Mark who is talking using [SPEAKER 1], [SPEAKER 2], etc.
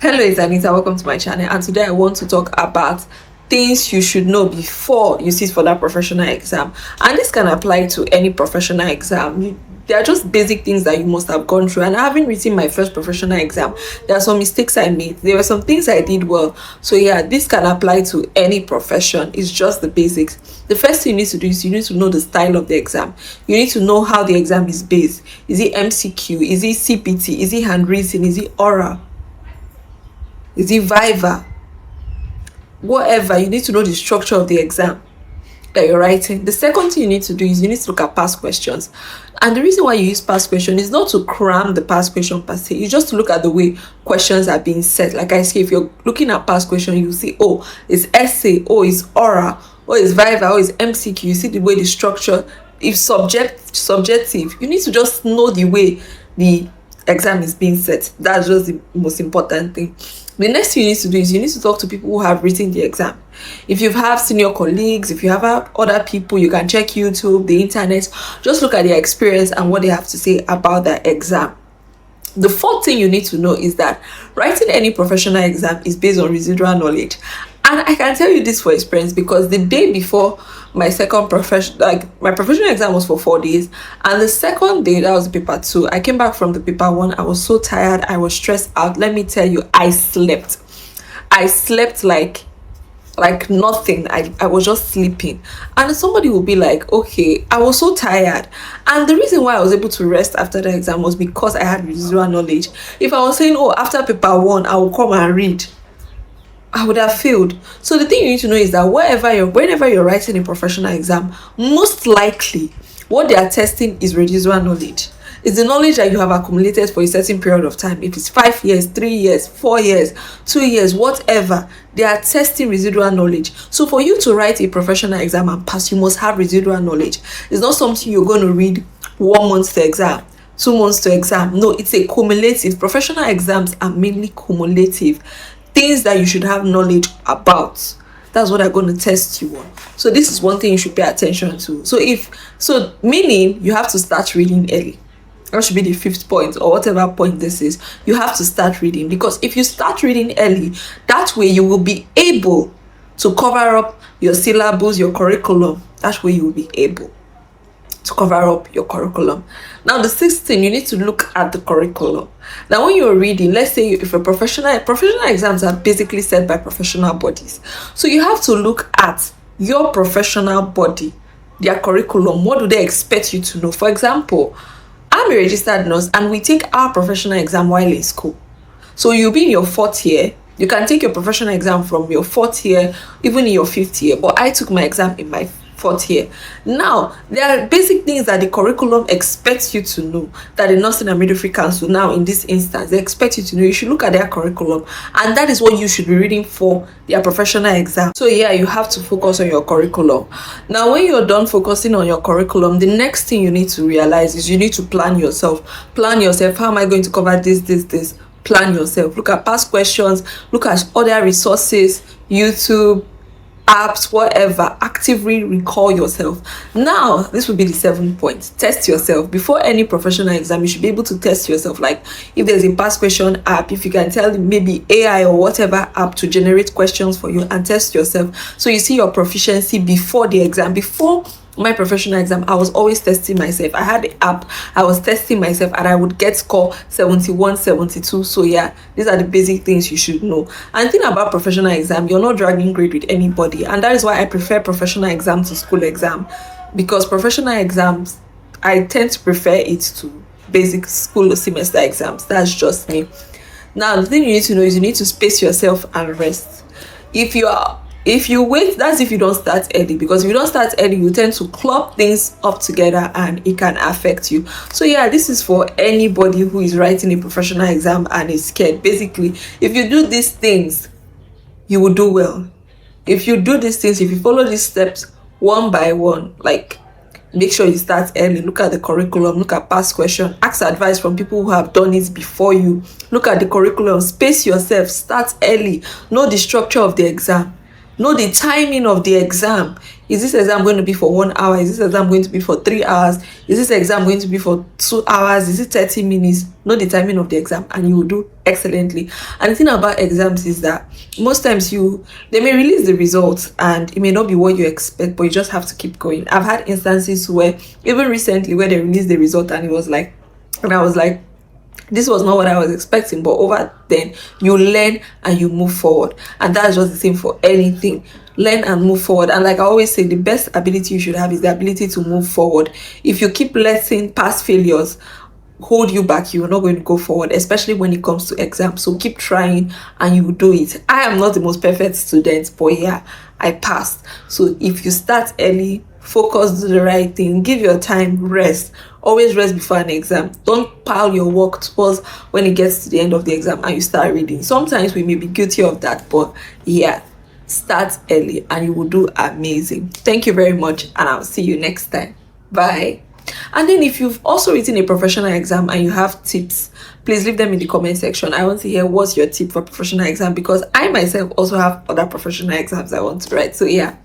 [SPEAKER 1] Hello, it's Anita. Welcome to my channel. And today I want to talk about things you should know before you sit for that professional exam. And this can apply to any professional exam. They are just basic things that you must have gone through. And having written my first professional exam, there are some mistakes I made. There were some things I did well. So yeah, this can apply to any profession. It's just the basics. The first thing you need to do is you need to know the style of the exam. You need to know how the exam is based. Is it MCQ? Is it CPT? Is it handwritten? Is it oral? Is it Viva? Whatever, you need to know the structure of the exam that you're writing. The second thing you need to do is you need to look at past questions. And the reason why you use past question is not to cram the past question per se. It's just to look at the way questions are being set. Like I say, if you're looking at past question, you see, oh, it's essay, oh, it's oral, oh, it's Viva, oh, it's MCQ. You see the way the structure, if subjective, you need to just know the way the exam is being set. That's just the most important thing. The next thing you need to do is you need to talk to people who have written the exam. If you have senior colleagues, if you have other people, you can check YouTube, the internet, just look at their experience and what they have to say about the exam. The fourth thing you need to know is that writing any professional exam is based on residual knowledge. And I can tell you this for experience, because the day before my second my professional exam was for 4 days, and the second day, that was paper 2, I came back from the paper 1. I was so tired, I was stressed out. Let me tell you, I slept like nothing. I was just sleeping. And somebody will be like, okay, I was so tired. And the reason why I was able to rest after the exam was because I had residual knowledge. If I was saying, oh, after paper 1 I will come and read, I would have failed. So the thing you need to know is that whenever you're writing a professional exam, most likely what they are testing is residual knowledge. It's the knowledge that you have accumulated for a certain period of time. If it's 5 years, 3 years, 4 years, 2 years, whatever, they are testing residual knowledge. So for you to write a professional exam and pass, you must have residual knowledge. It's not something you're going to read 1 month to exam, 2 months to exam. No, it's a cumulative. Professional exams are mainly cumulative. Things that you should have knowledge about. That's what they're going to test you on. So this is one thing you should pay attention to. So meaning you have to start reading early. That should be the 5th point, or whatever point this is. You have to start reading, because if you start reading early, that way you will be able to cover up your syllabus, your curriculum. That way you will be able to cover up your curriculum. Now the 6th thing, you need to look at the curriculum. Now when you're reading, let's say if a professional exams are basically set by professional bodies, so you have to look at your professional body, their curriculum. What do they expect you to know? For example, I'm a registered nurse and we take our professional exam while in school. So you'll be in your 4th year. You can take your professional exam from your 4th year, even in your 5th year. But I took my exam in my 4th year. Now, there are basic things that the curriculum expects you to know, that the Nursing and Midwifery Council, now in this instance, they expect you to know. You should look at their curriculum, and that is what you should be reading for their professional exam. So yeah, you have to focus on your curriculum. Now, when you're done focusing on your curriculum, the next thing you need to realize is you need to plan yourself. Plan yourself. How am I going to cover this? Plan yourself. Look at past questions. Look at other resources, YouTube, apps, whatever. Actively recall yourself. Now this will be the 7th point. Test yourself. Before any professional exam, you should be able to test yourself. Like if there's a past question app, if you can tell maybe AI or whatever app to generate questions for you and test yourself, so you see your proficiency before the exam. Before my professional exam, I was always testing myself. I had the app, I was testing myself, and I would get score 71, 72. So yeah, these are the basic things you should know. And the thing about professional exam, you're not dragging grade with anybody, and that is why I prefer professional exam to school exam, because professional exams, I tend to prefer it to basic school semester exams. That's just me. Now the thing you need to know is you need to space yourself and rest. If you wait, that's if you don't start early, because if you don't start early, you tend to club things up together and it can affect you. So yeah, this is for anybody who is writing a professional exam and is scared. Basically, if you do these things, you will do well. If you do these things, if you follow these steps one by one, like make sure you start early, look at the curriculum, look at past questions, ask advice from people who have done it before you, look at the curriculum, space yourself, start early, know the structure of the exam, know the timing of the exam. Is this exam going to be for 1 hour? Is this exam going to be for 3 hours? Is this exam going to be for 2 hours? Is it 30 minutes? Know the timing of the exam and you will do excellently. And the thing about exams is that most times they may release the results and it may not be what you expect, but you just have to keep going. I've had instances where, even recently, where they released the result and I was like, this was not what I was expecting. But over then, you learn and you move forward, and that's just the same for anything. Learn and move forward. And like I always say, the best ability you should have is the ability to move forward. If you keep letting past failures hold you back, you're not going to go forward, especially when it comes to exams. So keep trying and you will do it. I am not the most perfect student, but yeah, I passed. So if you start early, focus, do the right thing, give your time, rest. Always rest before an exam. Don't pile your work towards when it gets to the end of the exam and you start reading. Sometimes we may be guilty of that, but yeah, start early and you will do amazing. Thank you very much, and I'll see you next time. Bye. And then if you've also written a professional exam and you have tips, please leave them in the comment section. I want to hear what's your tip for professional exam, because I myself also have other professional exams I want to write. So yeah,